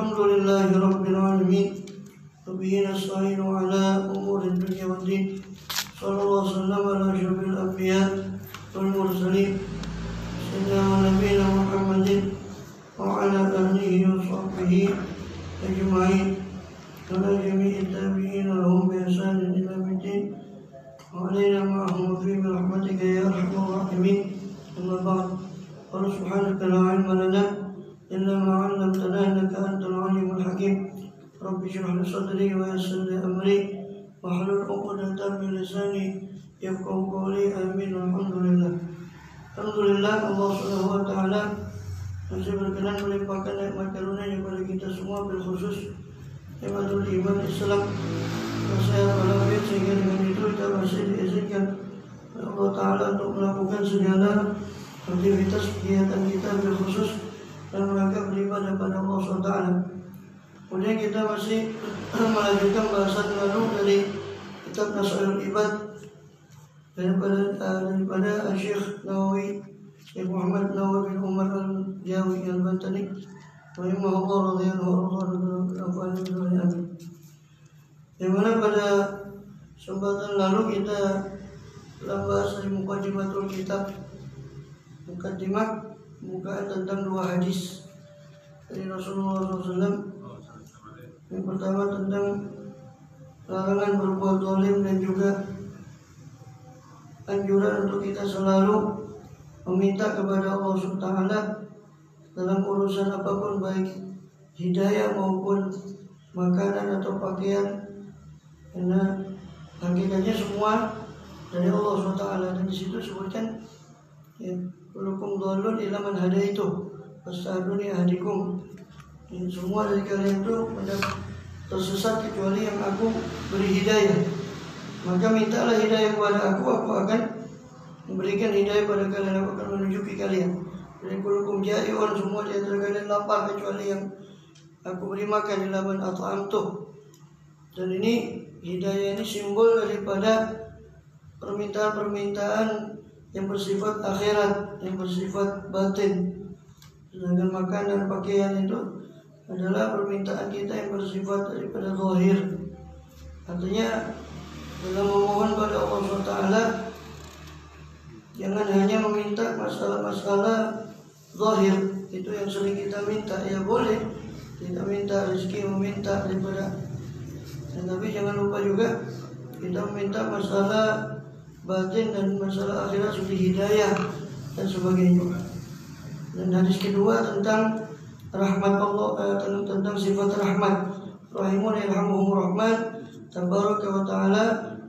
Alhamdulillahi Rabbil Alamin. Wabihi nasta'inu ala umuri dunya wad din. Sallallahu wasallam ala asyrafil anbiya wal mursalin sayyidina wa nabiyina Muhammadin wa ala alihi wa sahbihi ajma'in. Wa ala jami'i tabi'in lahum bi ihsanin ila yaumid wa alaina ma'ahum fi rahmatika ya arhamar rahimin. Amma ba'd. Qala subhanaka la ilma lana illa ma 'allamtana innaka antal alimul hakim. Rabbi shrah li sadri wa yassir li amri wahlul 'uqdatam min lisani yafqahu qawli. Amin. Alhamdulillah. Alhamdulillah, Allah Subhanahu wa taala masih berkenan melimpahkan nikmat karunia kepada kita semua, bil khusus nikmatul iman Islam. Saya berharap sehingga dengan itu kita masih diizinkan oleh Allah taala untuk melakukan segala aktivitas kegiatan kita, bil khusus dan rangka beribadah pada Allah SWT. Kemudian kita masih melanjutkan bahasan lalu dari kitab Nasaihul Ibad daripada Syekh Nawawi, Syekh Muhammad Nawawi bin Umar Al-Jawi Al-Bantani rahimahullah radhiyallahu anhu. Yang mana pada kesempatan lalu kita telah bahas dari Muqaddimatul Kitab, Muqaddimah pembukaan tentang dua hadis dari Rasulullah SAW. Yang pertama tentang larangan berbuat zalim dan juga anjuran untuk kita selalu meminta kepada Allah SWT dalam urusan apapun, baik hidayah maupun makanan atau pakaian, karena hakikatnya semua dari Allah SWT. Dan di situ sebutkan ya, kullukum dhalun illa man hadaitu fastahiduni ahdikum. Semua dari kalian itu tersesat kecuali yang aku beri hidayah. Maka mintalah hidayah kepada aku akan memberikan hidayah pada kalian, aku akan menunjuki kalian. Dan kullukum ja'iun, semua di antara kalian lapar kecuali yang aku beri makan, illa man at'amtu. Dan ini hidayah ini simbol daripada permintaan-permintaan yang bersifat akhirat, yang bersifat batin. Sedangkan makanan, pakaian itu adalah permintaan kita yang bersifat daripada zahir. Artinya dalam memohon pada Allah SWT, jangan hanya meminta masalah-masalah zahir, itu yang sering kita minta. Ya boleh kita minta rezeki, meminta daripada, tapi jangan lupa juga kita meminta masalah batin dan masalah akhirat seperti hidayah dan sebagainya. Dan hadis kedua tentang rahmat Allah, tentang sifat rahmat. Rahimun yarhamuhumur rahman tabaraka wa ta'ala.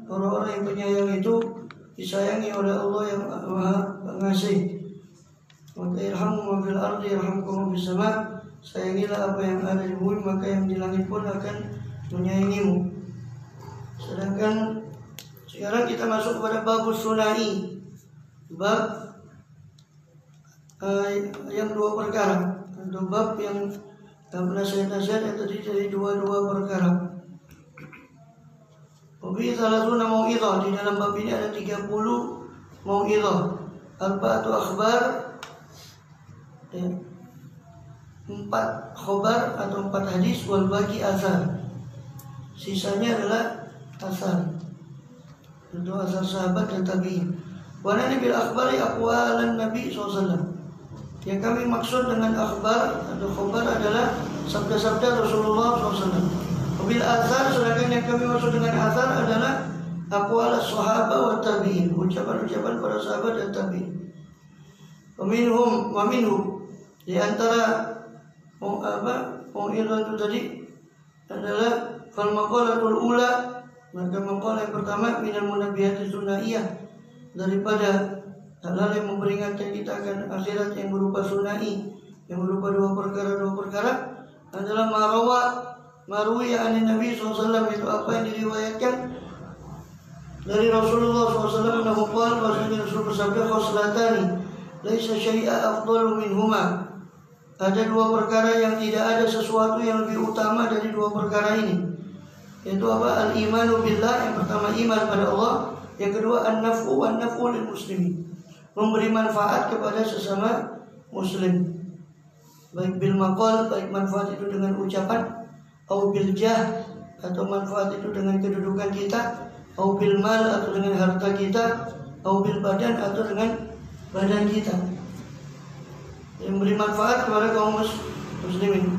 Orang-orang yang penyayang itu disayangi oleh Allah yang Maha Pengasih. Maka irhamu ma fil ardi yarhamkum fis sama. Sayangilah apa yang ada di bumi, maka yang di langit pun akan menyayangimu. Sedangkan sekarang kita masuk kepada babus sunai, bab yang dua perkara. Untuk bab yang pernah saya nasihat yang terdiri dari dua perkara. Wabi salatuna mau'idhah, di dalam bab ini ada 30 mau'idhah. Arba'atu akhbar, 4 khobar atau 4 hadis, wal baqi asar. Sisanya adalah asar. Itu asar sahabat dan tabi'in. Wa nani bil akhbari aqwalan Nabi SAW. Yang kami maksud dengan akhbar atau khobar adalah sabda-sabda Rasulullah SAW. Bil azhar, sedangkan yang kami maksud dengan azhar adalah aqwal sahabat wa tabi'in, ucapan-ucapan para sahabat dan tabi'in. Wa minhum, di antara itu tadi adalah fal maqalatul ula, maka maqalah yang pertama minal munabbihati sunaiyah, daripada hal-hal yang memperingatkan kita akan akhirat yang berupa sunai, yang berupa dua perkara adalah marwiya anin Nabi SAW, itu apa yang diriwayatkan dari Rasulullah SAW. Nahu qala, bahwasanya Rasul bersabda, khoslatani laisa syai'a afdalu minhuma. Ada dua perkara yang tidak ada sesuatu yang lebih utama dari dua perkara ini. Yaitu apa? Al-imanu billah, yang pertama iman pada Allah, yang kedua an-naf'u lil muslimin, memberi manfaat kepada sesama muslim. baik bil maqal, baik manfaat itu dengan ucapan, au bil jah, atau manfaat itu dengan kedudukan kita, au bil mal, atau dengan harta kita, au bil badan, atau dengan badan kita, yang beri manfaat kepada kaum muslimin.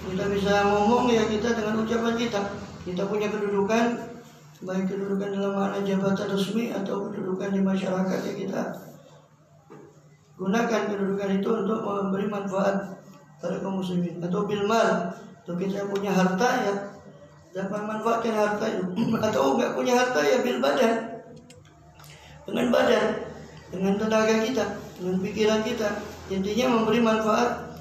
Kita bisa ngomong ya kita dengan ucapan kita. Kita punya kedudukan, baik kedudukan dalam makna jabatan resmi atau kedudukan di masyarakat, ya kita gunakan kedudukan itu untuk memberi manfaat pada kaum muslimin. Atau bil mal, atau kita punya harta ya dapat manfaatkan harta itu. Atau enggak punya harta ya bil badan, dengan badan, dengan tenaga kita, dengan pikiran kita. Intinya memberi manfaat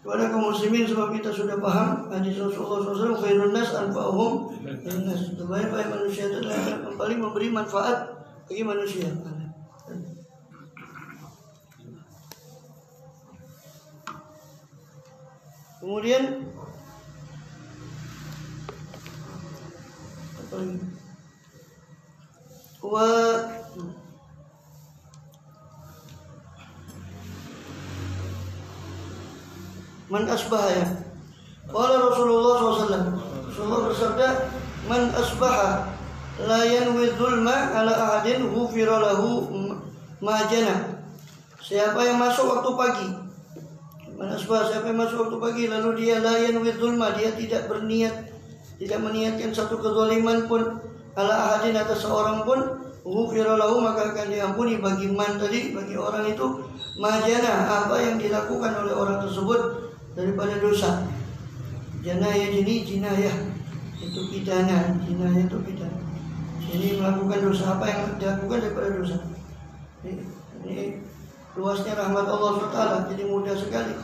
kepada kaum muslimin. Sebab kita sudah paham hadis Rasulullah SAW, khairun nas anfa'uhum linnas, sebaik-baik manusia itu adalah yang paling memberi manfaat bagi manusia. Kemudian apa lagi? Man asbaha, ya. Qala Rasulullah SAW, Rasulullah bersabda, man asbaha la yanwi dzulma ala ahadin ghufira lahu ma jana. Siapa yang masuk waktu pagi, man asbaha, siapa yang masuk waktu pagi lalu dia la yanwi dzulma, dia tidak berniat, tidak meniatkan satu kezaliman pun, ala ahadin, atas seorang pun, ghufira lahu, maka akan diampuni bagi man tadi, bagi orang itu, majana, apa yang dilakukan oleh orang tersebut daripada dosa. Janayah, jinayah itu pidana, jinayah itu pidana. Ini melakukan dosa, apa yang dilakukan daripada dosa. Ini luasnya rahmat Allah SWT, jadi mudah sekali.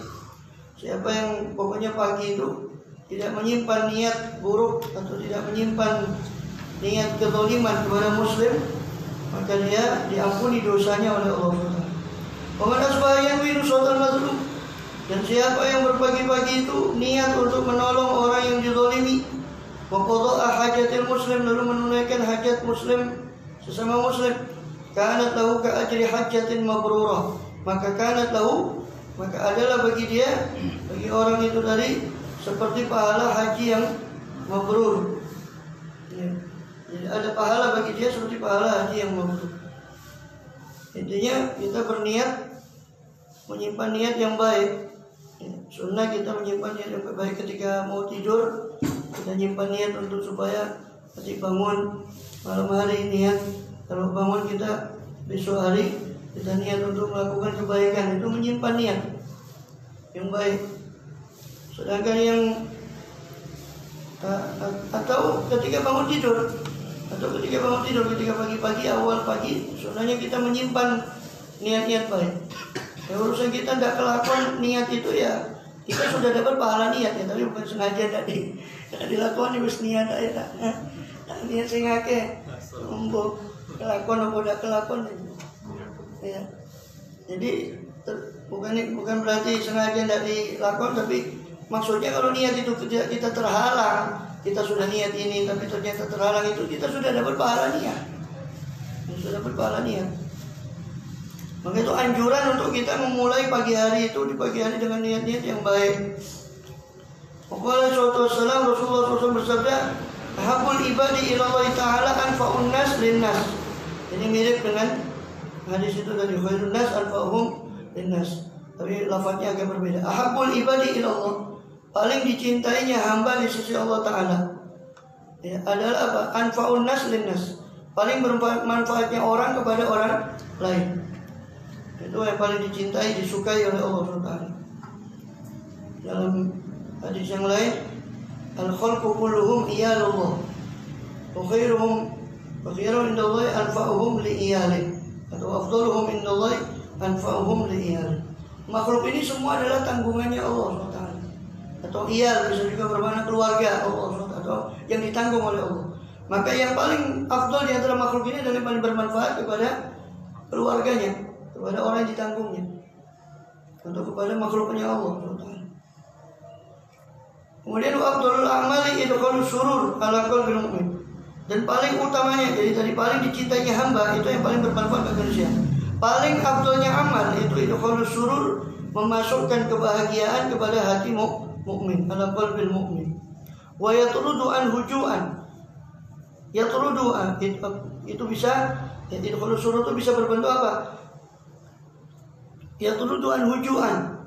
Siapa yang pokoknya pagi itu tidak menyimpan niat buruk atau tidak menyimpan niat kezaliman kepada muslim, maka dia diampuni dosanya oleh Allah SWT. Waman asbaha yanwi nusratal mazlum, dan siapa yang berpagi-pagi itu niat untuk menolong orang yang dizalimi, wa qada'a hajatil muslim, lalu menunaikan hajat muslim, sesama muslim, kanat lahu ka ajri hajjatin mabrurah, maka kanat lahu, maka adalah bagi dia, bagi orang itu tadi, seperti pahala haji yang mabrur. Jadi ada pahala bagi dia seperti pahala haji yang mabrur. Intinya kita berniat menyimpan niat yang baik. Sunnah kita menyimpan niat yang baik ketika mau tidur, kita nyimpan niat untuk supaya nanti bangun malam hari niat, kalau bangun kita besok hari kita niat untuk melakukan kebaikan, itu menyimpan niat yang baik. Sedangkan yang atau ketika bangun tidur, ketika pagi-pagi, awal pagi, sunnahnya kita menyimpan niat-niat baik. Ya, urusan kita tidak kelakuan niat itu ya kita sudah dapat pahala niat ya, tapi bukan sengaja tadi dilakukan harus niat aja. Niat singake untuk kelakuan apa tidak kelakuan ya. Jadi bukan berarti sengaja tidak dilakukan, tapi maksudnya kalau niat itu kita terhalang, kita sudah niat ini tapi ternyata terhalang, itu kita sudah dapat pahala niat. Sudah dapat pahala niat. Maka itu anjuran untuk kita memulai pagi hari itu, di pagi hari dengan niat-niat yang baik. Qala sallallahu Rasulullah SAW bersabda, "Habul ibadi ila Allah Ta'ala anfa'un nas linnas." Ini mirip dengan hadis itu tadi, khairun nas anfa'uhum linnas. Tapi lafaznya agak berbeda. Ahabul ibadi ila Allah, paling dicintainya hamba di sisi Allah Ta'ala, ya, adalah apa? Anfa'un nas linnas, paling bermanfaatnya orang kepada orang lain. Itu yang paling dicintai, disukai oleh Allah SWT. Dalam hadis yang lain, al-khalqu kulluhum iyalullah wa khairuhum indallahi anfa'uhum li iyalih, atau afdaluhum indallahi anfa'uhum li iyalih. Makhluk ini semua adalah tanggungannya Allah SWT, atau iyal bisa juga bermakna keluarga Allah SWT, atau yang ditanggung oleh Allah. Maka yang paling afdal di antara makhluk ini adalah yang paling bermanfaat kepada keluarganya, kepada orang yang ditanggungnya, atau kepada makhluknya Allah. Kemudian afdalul amali idkhalus surur ala qalbil mu'min, dan paling utamanya, jadi tadi paling dicintainya hamba itu yang paling bermanfaat bagi manusia. Paling afdalnya amal itu idkhalus surur, memasukkan kebahagiaan kepada hati mukmin, ala qalbil mukmin. Wa yatrudu an hujuan. Yatrudu itu bisa, kalau surut itu bisa berbentuk apa? Yatrudu an hujuan.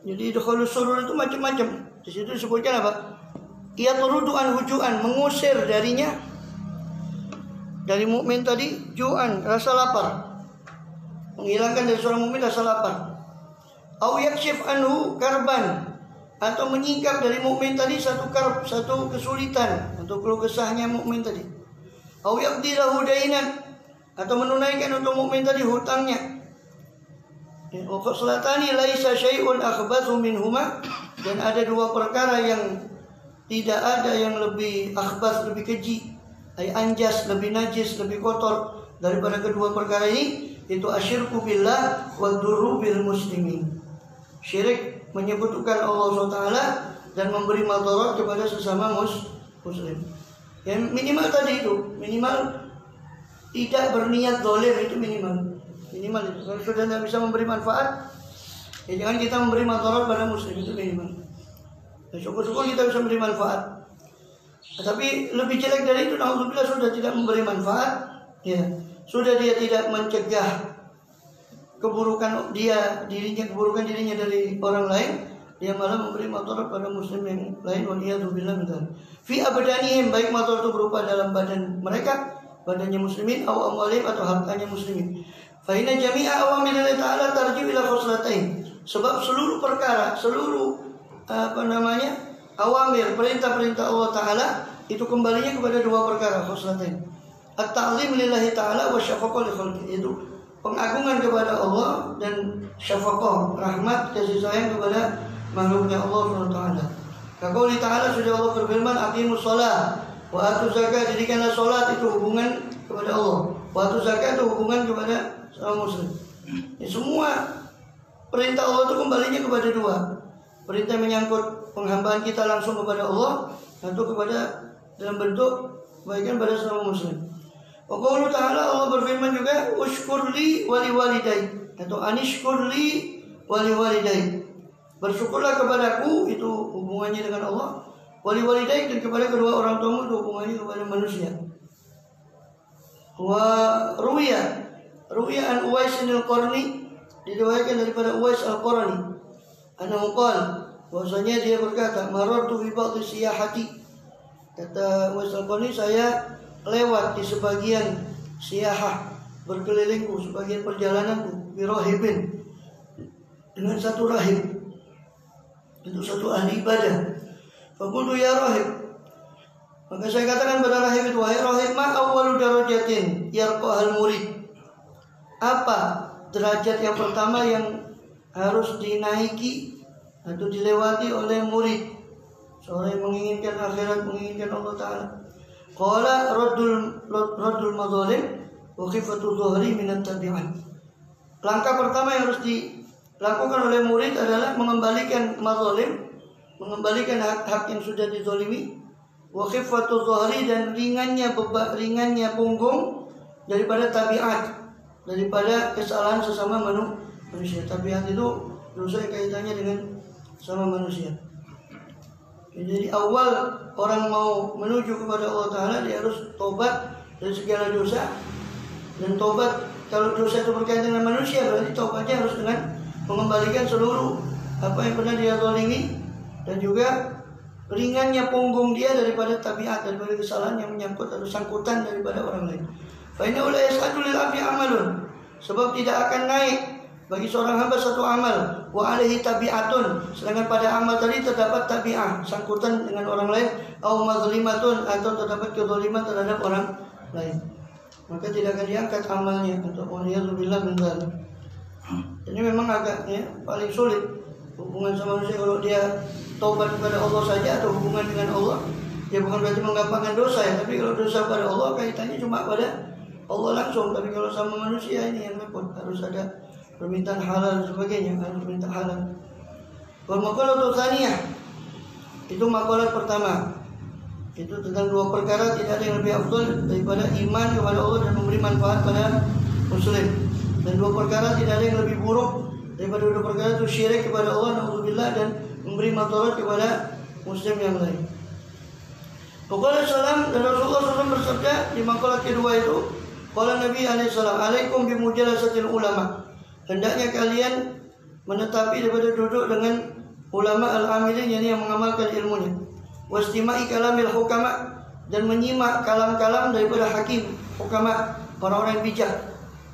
Jadi dukhulus surur itu macam-macam. Di situ disebutkan apa? Ia turuduan hujuan, mengusir darinya, dari mukmin tadi, juan, rasa lapar. Menghilangkan dari seorang mukmin rasa lapar. Au yakshif anhu karban, atau menyingkap dari mukmin tadi satu karb, satu kesulitan untuk keluh kesahnya mukmin tadi. Au yaqdi lahu dainan, atau menunaikan untuk mukmin tadi hutangnya. Khoslatani laisa syai'un akhbathu minhuma, dan ada dua perkara yang tidak ada yang lebih akhbath, lebih keji, ay anjas, lebih najis, lebih kotor daripada kedua perkara ini, itu asyirku billah wa durru bil muslimin. Syirik menyebutkan Allah SWT dan memberi madarat kepada sesama muslim. Yang minimal tadi itu, minimal tidak berniat zalim, itu minimal itu. Kalau sudah tidak bisa memberi manfaat, ya jangan kita memberi madarat pada muslim, itu minimal. Ya, syukur-syukur kita bisa memberi manfaat. Tapi lebih jelek dari itu, naudzubillah, sudah tidak memberi manfaat, ya sudah dia tidak mencegah keburukan dirinya dari orang lain, dia malah memberi madarat pada muslim yang lain. Waliyadzubillah min dzalik. Fi abdanihim, baik madarat itu berupa dalam badan mereka, badannya muslimin, atau amwalihim, atau hartanya muslimin. Fa inna jami'a awamirillahi ta'ala tarji'u ila khoslatain. Sebab seluruh perkara, seluruh awamir, perintah-perintah Allah Ta'ala itu kembalinya kepada dua perkara, khoslatain. At-ta'lim lillahi ta'ala wa syafaqah li khalqihi, itu pengagungan kepada Allah dan syafaqah, rahmat, kasih sayang kepada makhluknya Allah SWT. Kaqouli ta'ala, sudah Allah berfirman, aqimus shalah wa atuz zakat, jadikanlah salat itu hubungan kepada Allah, wa atuz zakat itu hubungan kepada sama muslim. Ya, semua perintah Allah itu kembalinya kepada dua. Perintah menyangkut penghambaan kita langsung kepada Allah, atau kepada dalam bentuk kebaikan pada sesama muslim. Wa qaulu ta'ala, Allah berfirman juga, ushkurli wali walidai, atau anishkurli wali walidai. Bersyukurlah kepadaku, itu hubungannya dengan Allah. Wali walidai, dan kepada kedua orang tuamu, itu hubungannya kepada manusia. Wa ruwiya an Uwais al-Qarni, diriwayatkan daripada Uwais al-Qarni, annahu qala, bahwasanya dia berkata, marartu fi ba'dhi siyahati, kata Uwais al-Qarni, saya lewat di sebagian siyahah, berkelilingku, sebagian perjalananku, bi rahibin, dengan satu rahib, itu satu ahli ibadah. Faqultu ya rahib, maka saya katakan pada rahib itu, wahai rahib, ma awwalu darajatin yarqahal murid, apa derajat yang pertama yang harus dinaiki atau dilewati oleh murid, seorang yang menginginkan akhirat, menginginkan Allah Ta'ala? Qala raddul madzalim wa khifatu dhuhri min at-tabi'at. Langkah pertama yang harus dilakukan oleh murid adalah mengembalikan madzalim, mengembalikan hak yang sudah dizalimi, wa khifatu dhuhri, dan ringannya punggung daripada tabiat, daripada kesalahan sesama manusia. Tabiat itu dosa yang kaitannya dengan sama manusia. Jadi awal orang mau menuju kepada Allah Ta'ala, dia harus tobat dari segala dosa. Dan tobat, kalau dosa itu berkaitan dengan manusia, berarti tobatnya harus dengan mengembalikan seluruh apa yang pernah dia zalimi, dan juga ringannya punggung dia daripada tabiat, daripada kesalahan yang menyangkut atau sangkutan daripada orang lain. Fa inna la yas'adu lil 'abdi 'amalun, sebab tidak akan naik bagi seorang hamba satu amal, wa alaihi tabi'atun, sedangkan pada amal tadi terdapat tabi'ah, sangkutan dengan orang lain, au mazlimatun, atau terdapat kezaliman terhadap orang lain, maka tidak akan diangkat amalnya untuk waliyadzubillah min dzalik. Ini memang agak paling sulit hubungan sama manusia. Kalau dia taubat kepada Allah saja atau hubungan dengan Allah, ya bukan berarti menggampangkan dosa ya, tapi kalau dosa pada Allah kaitannya cuma pada Allah langsung. Tapi kalau sama manusia ini yang repot, harus ada permintaan halal dan sebagainya, harus minta halal. Wa maqalatu tsaniyah, itu maqalat pertama, itu tentang dua perkara tidak ada yang lebih afdal daripada iman kepada Allah dan memberi manfaat pada muslim. Dan dua perkara tidak ada yang lebih buruk daripada dua perkara itu syirik kepada Allah naudzubillah dan memberi madarat kepada muslim yang lain. Pokoknya salam dan Rasulullah SAW bersabda di maqalat kedua itu, qala Nabi alaihissalam, alaikum bimujalasatil ulama. Hendaknya kalian menetapi daripada duduk dengan ulama al-amilin, yakni yang mengamalkan ilmunya. Wastima'i kalamil hukama, dan menyimak kalam-kalam daripada hakim, hukama, orang-orang yang bijak.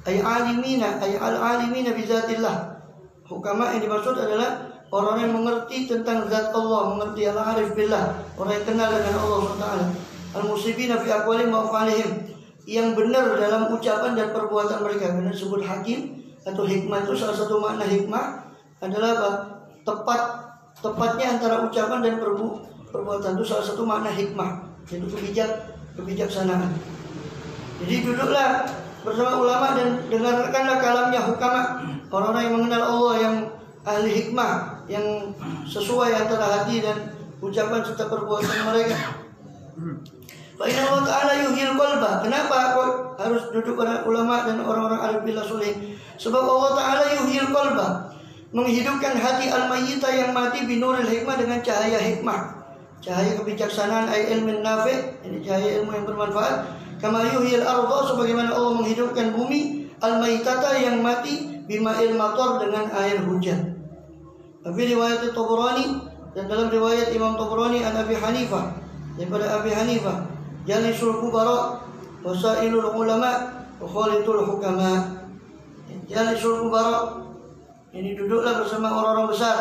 Ay alimina, ay al-alimina bizatillah. Hukama yang dimaksud adalah orang yang mengerti tentang zat Allah, mengerti al-arif billah, orang yang kenal dengan Allah SWT. Al-musibina fi aqwalihim wa af'alihim, yang benar dalam ucapan dan perbuatan mereka. Benar disebut hakim atau hikmah, itu salah satu makna hikmah adalah apa? Tepatnya antara ucapan dan perbuatan, itu salah satu makna hikmah, yaitu kebijaksanaan. Jadi duduklah bersama ulama dan dengarkanlah kalamnya hukama, orang-orang yang mengenal Allah, yang ahli hikmah, yang sesuai antara hati dan ucapan serta perbuatan mereka. Fa inna Allah Ta'ala yuhyil qalba. Kenapa kok harus duduk pada ulama dan orang-orang arif billah soleh? Sebab Allah Ta'ala yuhyil qalba, menghidupkan hati al-mayyita yang mati binuril hikmah, dengan cahaya hikmah, cahaya kebijaksanaan, ay ilmin nafi', ini cahaya ilmu yang bermanfaat. Kama yuhyil arda, sebagaimana Allah menghidupkan bumi al-mayyitata yang mati bima'il matar, dengan air hujan. Tapi riwayat Tabrani, dan dalam riwayat Imam Tabrani an Abi Hanifah, daripada Abi Hanifah, jalisul kubara wasailul ulama wa khalitul hukama. Jalisul kubara, ini duduklah bersama orang-orang besar.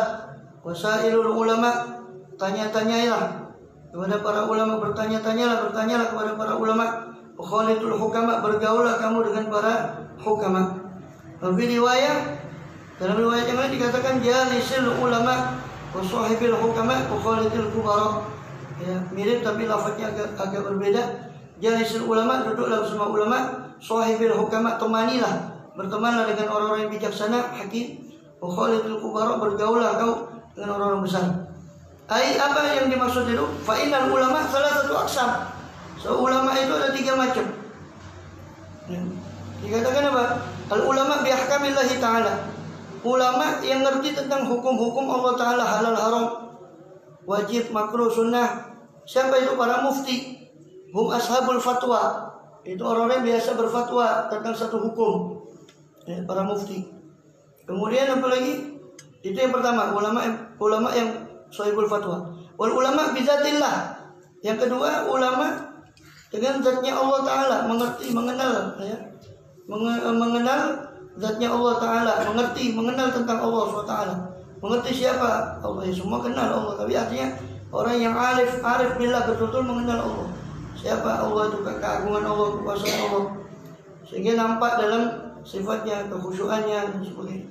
Wasailul ulama, tanya-tanyailah kepada para ulama, bertanyalah kepada para ulama. Wa khalitul hukama, bergaullah kamu dengan para hukama. Tapi riwayat, dalam riwayat yang lain dikatakan jalisil ulama wa sahibil hukama wa khalitul kubara. Ya, mirip tapi lafaznya agak berbeda. Jalisil ulama, duduklah bersama ulama. Sahibil hukama, temanilah, bertemanlah dengan orang-orang yang bijaksana, hakim. Wa khalitul kubara, bergaullah kau dengan orang-orang besar. Ai, apa yang dimaksud itu? Fa innal ulama salah satu aksam. So, ulama itu ada 3 macam. Ya. Dikatakan apa? Al ulama bi ahkamillahi ta'ala. Ulama yang ngerti tentang hukum-hukum Allah Ta'ala, halal haram, wajib, makruh, sunnah. Siapa itu? Para mufti. Hum ashabul fatwa. Itu orang-orang yang biasa berfatwa tentang satu hukum. Ya, para mufti. Kemudian apa lagi? Itu yang pertama, ulama yang sahibul fatwa. Wal ulama bizatillah. Yang kedua, ulama dengan zatnya Allah Ta'ala, mengenal ya. Mengenal zatnya Allah Ta'ala, mengenal tentang Allah SWT. Mengerti siapa Allah, ya semua kenal Allah, tapi artinya orang yang arif billah, betul-betul mengenal Allah. Siapa Allah itu, keagungan Allah, kekuasaan Allah, sehingga nampak dalam sifatnya, kekhusyuannya dan sebagainya.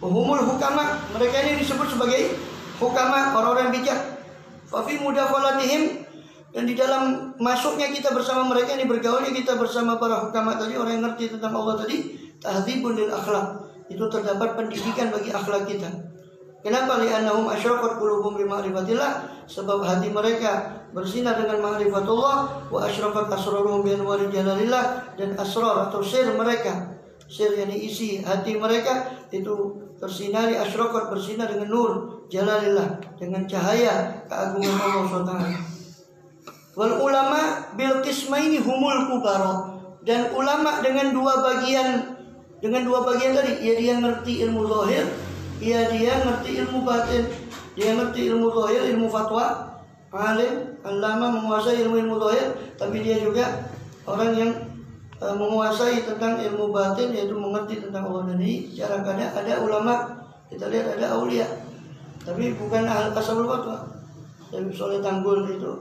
Humul hukama, mereka ini disebut sebagai hukama, orang-orang bijak. Fafi mudakhalatihim, dan di dalam masuknya kita bersama mereka, ini bergaulnya kita bersama para hukama tadi, orang yang ngerti tentang Allah tadi, tahdzibun lil akhlak, itu terdapat pendidikan bagi akhlak kita. Kenapa? Li'annahum asyraqat qulubuhum bi ma'rifatillah, sebab hati mereka bersinar dengan ma'rifatullah, wa asyraqat asraruhum bi anwari jalalillah, dan asrar atau sir mereka, sir yang isi hati mereka itu tersinari, asyraqat bersinar dengan nur jalalillah, dengan cahaya keagungan Allah SWT. Wal ulama bil qismaini humul kubara, dan ulama dengan dua bagian tadi, ya dia ngerti ilmu zahir, ya dia ngerti ilmu batin. Dia ngerti ilmu zahir, ilmu fatwa, alim, alama, menguasai ilmu zahir, tapi dia juga orang yang menguasai tentang ilmu batin, yaitu mengerti tentang Allah. Dan ini cara ada ulama, kita lihat ada aulia, tapi bukan ashabul fatwa. Tapi Soleh Tanggul itu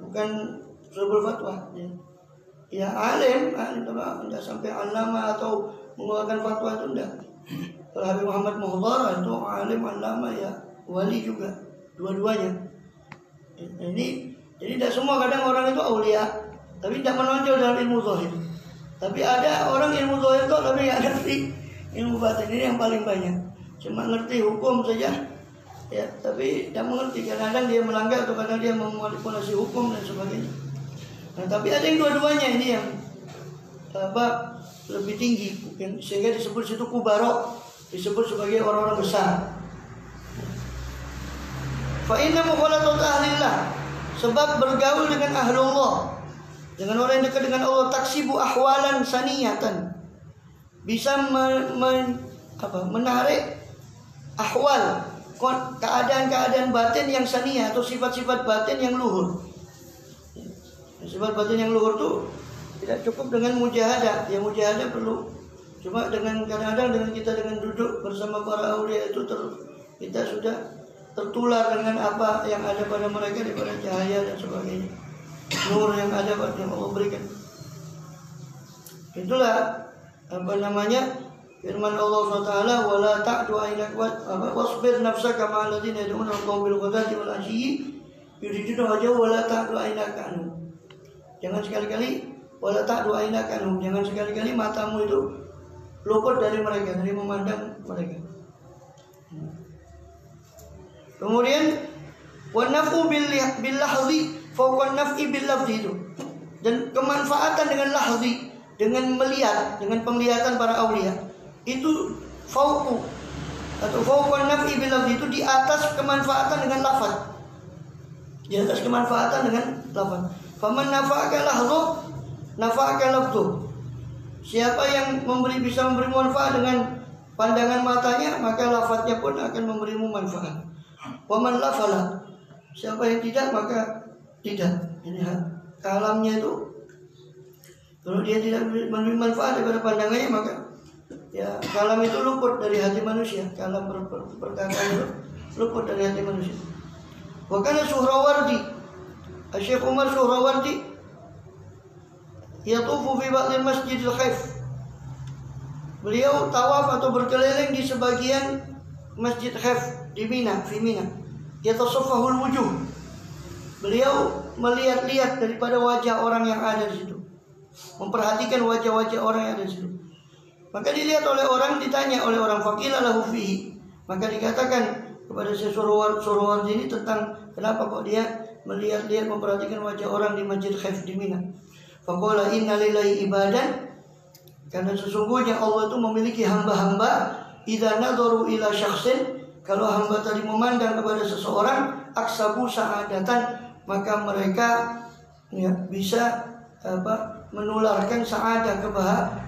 bukan ashabul fatwa ya. ya alim tidak sampai alama atau mengeluarkan fatwa itu enggak. Kalau Habib Muhammad Muhdhar itu alim, alama, ya wali juga, dua-duanya. Ini jadi tidak semua, kadang orang itu aulia tapi tidak menonjol dalam ilmu zahir. Tapi ada orang ilmu zahir itu tapi nggak ngerti ilmu batin. Ini yang paling banyak. Cuma ngerti hukum saja, ya, tapi tidak mengerti. Kadang-kadang dia melanggar atau kadang dia memanipulasi hukum dan sebagainya. Nah, tapi ada yang dua-duanya ini yang lebih tinggi, sehingga disebut situ kubaro, disebut sebagai orang-orang besar. Fa inna mukhalatata ahlillah, sebab bergaul dengan ahlullah, dengan orang yang dekat dengan Allah, taksibu ahwalan saniyatan, bisa menarik ahwal, keadaan-keadaan batin yang saniyah atau sifat-sifat batin yang luhur. Sifat batin yang luhur itu tidak cukup dengan mujahadah. Ya mujahadah perlu. Cuma dengan kadang-kadang dengan kita dengan duduk bersama para aulia itu kita sudah tertular dengan apa yang ada pada mereka daripada cahaya dan sebagainya. Nur yang ada yang Allah berikan. Itulah firman Allah SWT, wala ta'du ainak wasbir nafsaka ma'al ladzina yad'una rabbahum bil ghadati wal 'ashiyyi yuriduna wajhahu wala ta'du ainaka anhum. Jangan sekali-kali wala ta'du ainaka anhum, jangan sekali-kali matamu itu luput dari mereka, dari memandang mereka. Kemudian wa naf'u bil lahzi fawqa naf'i bil lafzi itu. Dan kemanfaatan dengan lahzi, dengan melihat, dengan penglihatan para aulia itu fawqu atau fawqa naf'i bil lafzi itu di atas kemanfaatan dengan lafaz. Di atas kemanfaatan dengan lafaz. Faman nafa'aka lahzu nafa'aka lafzu. Siapa yang bisa memberi manfaat dengan pandangan matanya, maka lafaznya pun akan memberimu manfaat. Waman lafala, siapa yang tidak maka tidak. Ini kalamnya itu, kalau dia tidak memberi manfaat daripada pandangannya, maka ya kalam itu luput dari hati manusia. Kalam perkataan itu luput dari hati manusia. Wakana Suhrawardi, Syekh Umar Suhrawardi, yatufu fi ba'dil masjidil khaif. Beliau tawaf atau berkeliling di sebagian Masjid Khaif di Mina, fi Mina. Yatasaffahul wujuh. Beliau melihat-lihat daripada wajah orang yang ada di situ. Memperhatikan wajah-wajah orang yang ada di situ. Maka dilihat oleh orang, ditanya oleh orang, faqila lahu fihi. Maka dikatakan kepada Syekh Suhrawardi ini tentang kenapa kok dia melihat-lihat memperhatikan wajah orang di Masjid Khaif di Mina. Faqala inna lillahi ibadan, karena sesungguhnya Allah itu memiliki hamba-hamba, idza nadharu ila syakhsin, kalau hamba tadi memandang kepada seseorang, aksabu sa'adatan, maka mereka ya, bisa menularkan sa'adah,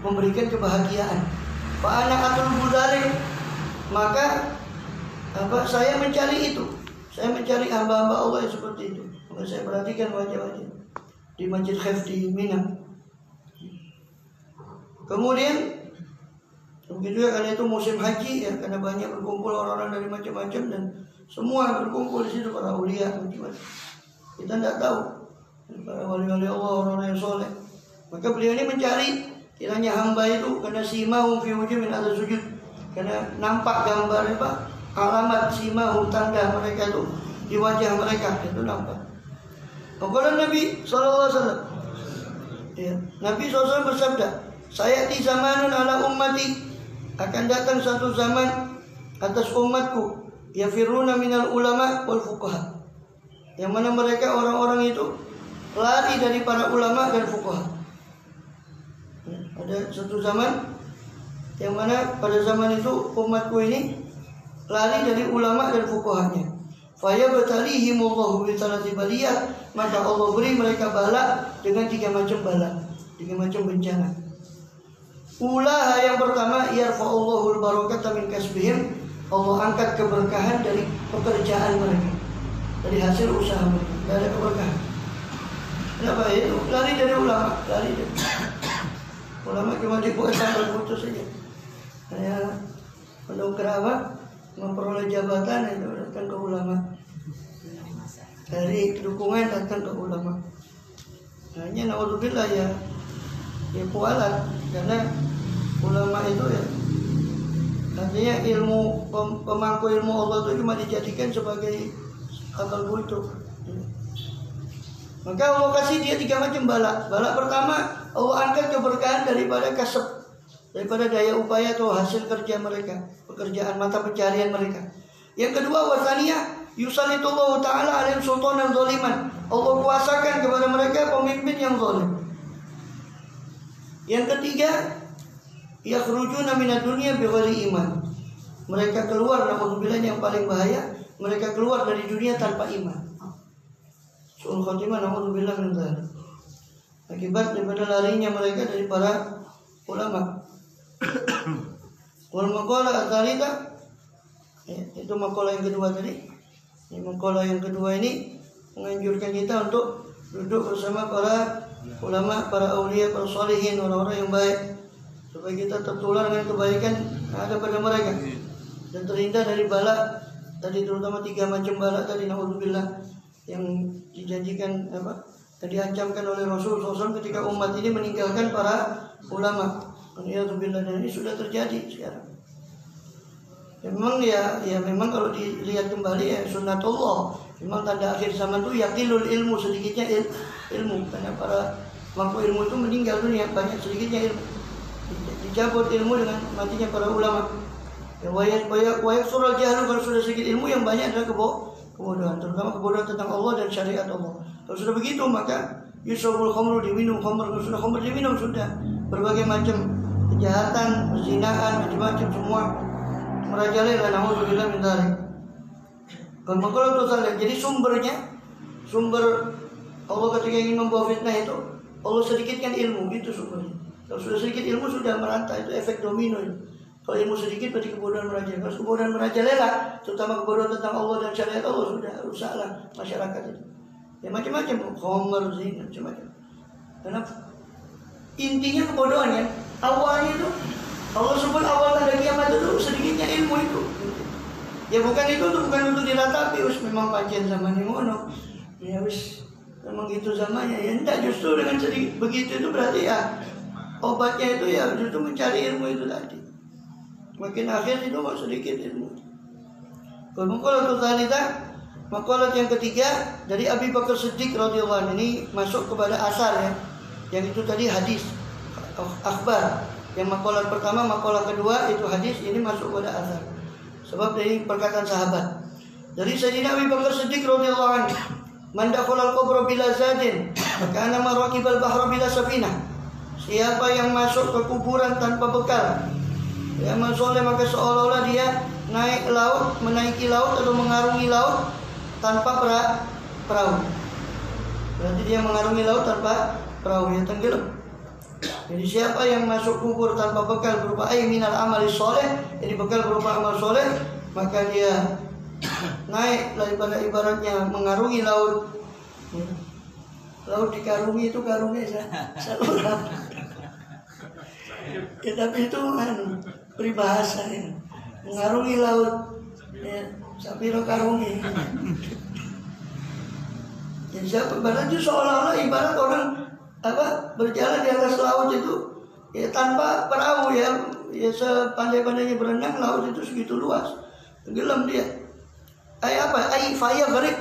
memberikan kebahagiaan. Fa ana atul budzalik, maka saya mencari itu. Saya mencari hamba-hamba Allah yang seperti itu. Maka saya perhatikan wajah-wajah di Masjid Khaif di Mina. Kemudian begitu ya, karena itu musim haji ya, karena banyak berkumpul orang-orang dari macam-macam dan semua berkumpul di situ, para aulia macam-macam. Kita tidak tahu para wali-wali Allah, orang-orang yang soleh. Maka beliau ini mencari kiranya hamba itu, karena simahum fi wujuh min ada sujud, karena nampak gambar alamat simahum, tanda mereka itu di wajah mereka itu nampak. Kemudian Nabi SAW, ya, Nabi SAW bersabda, sayati zamanun ala ummati, akan datang satu zaman atas umatku, yafiruna minal ulama wal fuqaha, yang mana mereka orang-orang itu lari dari para ulama dan fuqaha. Ada satu zaman yang mana pada zaman itu umatku ini lari dari ulama dan fuqahanya. Fayabtalihimullahu bi thalathi baliyat, maka Allah beri mereka bala dengan 3 macam bala, 3 macam bencana. Ulaha, yang pertama, yarfa'ullahul barakata min kasbihim, Allah angkat keberkahan dari pekerjaan mereka, dari hasil usaha mereka, dari keberkahan. Kenapa itu? Lari dari ulama, lari dari ulama cuma dibuat sampai putus saja. Saya mendongkrak memperoleh jabatan itu datang ke ulama, dari dukungan datang ke ulama. Hanya naudzubillah ya, ya kualat, karena ulama itu ya artinya ilmu pemangku ilmu Allah itu cuma dijadikan sebagai akal butuh. Maka Allah kasih dia 3 macam bala. Bala pertama Allah angkat keberkahan daripada kasab, daripada daya upaya atau hasil kerja mereka, pekerjaan mata pencarian mereka. Yang kedua wasaniyah yusalitullahu ta'ala alim sultanan zaliman. Allah kuasakan kepada mereka pemimpin yang zalim. Yang ketiga yakhrujuna minad dunya bighairi iman. Mereka keluar, naudzubillah, yang paling bahaya, mereka keluar dari dunia tanpa iman. Su'ul khatimah, naudzubillah min dzalik. Akibat daripada larinya mereka dari para ulama. Wal maqala ats-tsalitsah, itu maqalah yang kedua tadi. Ini maqalah yang kedua ini menganjurkan kita untuk duduk bersama para ulama, para aulia, para sholihin, orang-orang yang baik, supaya kita tertular dengan kebaikan yang ada pada mereka dan terhindar dari bala tadi, terutama 3 macam bala tadi, naudzubillah, yang dijanjikan yang diancamkan oleh Rasulullah SAW ketika umat ini meninggalkan para ulama. Naudzubillah, dan ini sudah terjadi sekarang. Memang memang kalau dilihat kembali ya sunnatullah, memang tanda akhir zaman itu yaqilul ilmu, sedikitnya ilmu, karena para pemangku ilmu itu meninggal dunia, banyak sedikitnya ilmu, dicabut ilmu dengan matinya para ulama. Ya wayak surah jahlu, kalau sudah sedikit ilmu yang banyak adalah kebodohan, terutama kebodohan tentang Allah dan syariat Allah. Kalau sudah begitu maka yusrabul khamru, diminum khamr, kalau sudah khamr diminum sudah berbagai macam kejahatan, perzinaan, macam-macam semua merajalela, naudzubillah min dzalik. Kalau itu salah, jadi sumber Allah ketika ingin membawa fitnah itu Allah sedikitkan ilmu, itu sumbernya. Kalau sudah sedikit ilmu sudah merantau, itu efek domino itu. Kalau ilmu sedikit berarti kebodohan merajalela. Kalau kebodohan merajalela, terutama kebodohan tentang Allah dan syariat Allah, sudah rusaklah masyarakat itu. Ya macam-macam, khamr, zina, macam-macam. Karena intinya kebodohan ya. Awalnya itu Allah sebut awal tanda kiamat itu sedikitnya ilmu itu. Ya bukan untuk diratapi, memang pancen zamannya ngono. Ya wis memang itu zamannya. Ya enggak, justru dengan sedikit begitu itu berarti ya obatnya itu ya justru mencari ilmu itu tadi. Makin akhir itu sedikit ilmu. Kalau maqalat yang ketiga dari Abi Bakar Siddiq radhiyallahu anhu, ini masuk kepada asar ya. Yang itu tadi hadis akhbar. Yang maqalat pertama, maqalat kedua itu hadis, ini masuk kepada asar. Sebab dari perkataan sahabat. Dari Sayyidina Abi Bakar Siddiq radhiyallahu anhu, "Man dakhala al-qabra bila zadin, kana ma raqibal bahra bila safinah." Siapa yang masuk ke kuburan tanpa bekal, ya amal soleh, maka seolah-olah dia naik laut, menaiki laut atau mengarungi laut tanpa perahu. Berarti dia mengarungi laut tanpa perahu, yang tenggelam. Jadi siapa yang masuk kubur tanpa bekal berupa minal amali soleh, jadi bekal berupa amal soleh, maka dia naik daripada ibaratnya mengarungi laut. Laut dikarungi itu karungnya saluran. Ya, tapi itu peribahasa ya. Mengarungi laut, ya, sapiro karungi. Ya, siapa ibaratnya seolah-olah ibarat orang berjalan di atas laut itu ya tanpa perahu ya sepandai-pandainya berenang, laut itu segitu luas, tenggelam dia. Faya gharib,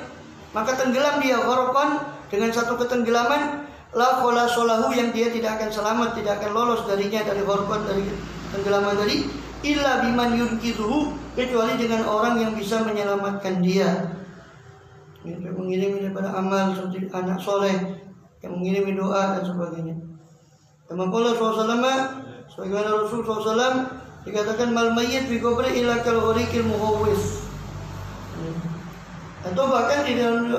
maka tenggelam dia gharqan, dengan satu ketenggelaman la khalasolahu, yang dia tidak akan selamat, tidak akan lolos darinya, dari gharqan, dari tenggelaman tadi, illa biman yunqidhuhu, kecuali dengan orang yang bisa menyelamatkan dia. Yang mengirim daripada amal seperti anak soleh, yang mengirim doa dan sebagainya. Kama-qala sallallahu sebagaimana Rasul SAW dikatakan mal mayyit fi qabri ila kal ghariqil muhawwis. Atau bahkan di dalam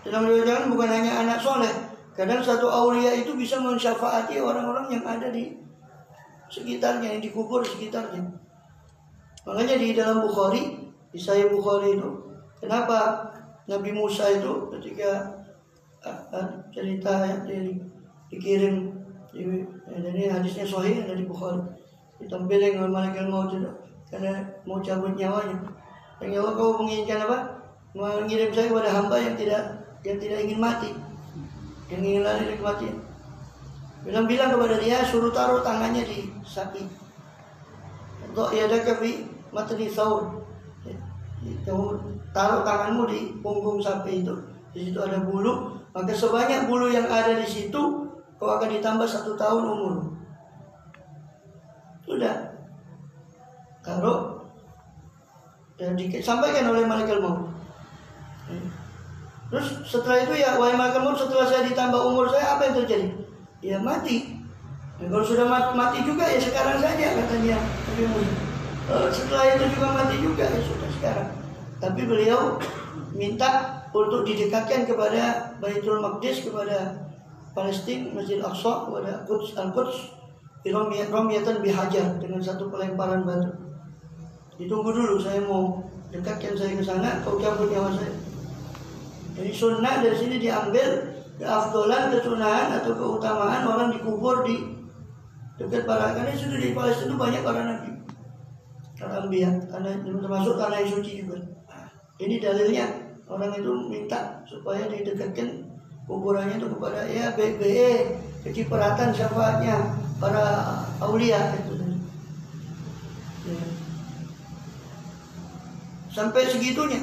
riwayat bukan hanya anak soleh, kadang satu aulia itu bisa mensyafaati orang-orang yang ada di sekitarnya, yang dikubur sekitarnya. Makanya di dalam Bukhari, di Sahih Bukhari itu, kenapa Nabi Musa itu ketika cerita yang dikirim, jadi hadisnya sahih dari Bukhari, ditampilkan oleh malaikat maut itu karena mau cabut nyawanya. Dan ya Allah, kau menginginkan apa? Mengirim saya kepada hamba yang tidak ingin mati, yang ingin lari dari kematian. bilang kepada dia suruh taruh tangannya di sapi. Untuk ya ada kafi matni saur. Taruh tanganmu di punggung sapi itu. Di situ ada bulu, maka sebanyak bulu yang ada di situ kau akan ditambah 1 tahun umur. Sudah. Taruh dan disampaikan oleh malaikat maut. Terus setelah itu ya wahai malaikat maut, setelah saya ditambah umur saya apa yang terjadi? Ya mati. Dan kalau sudah mati juga ya sekarang saja katanya. Setelah itu juga mati juga ya sudah sekarang. Tapi beliau minta untuk didekatkan kepada Baitul Maqdis, kepada Palestina, Masjid Aqsa, kepada Al-Quds, Romiyatan bihajar, dengan satu pelemparan batu. Ditunggu dulu, saya mau dekatkan saya ke sana, kau cabut nyawa saya. Jadi sunnah dari sini diambil keafdolan, kesunahan atau keutamaan orang dikubur di dekat para, karena sudah di Palestina itu banyak para nabi, para anbiya, karena termasuk tanah yang suci juga. Ini dalilnya orang itu minta supaya didekatkan kuburannya itu kepada ya BBE, kecipratan syafaatnya para aulia itu. Ya. Sampai segitunya.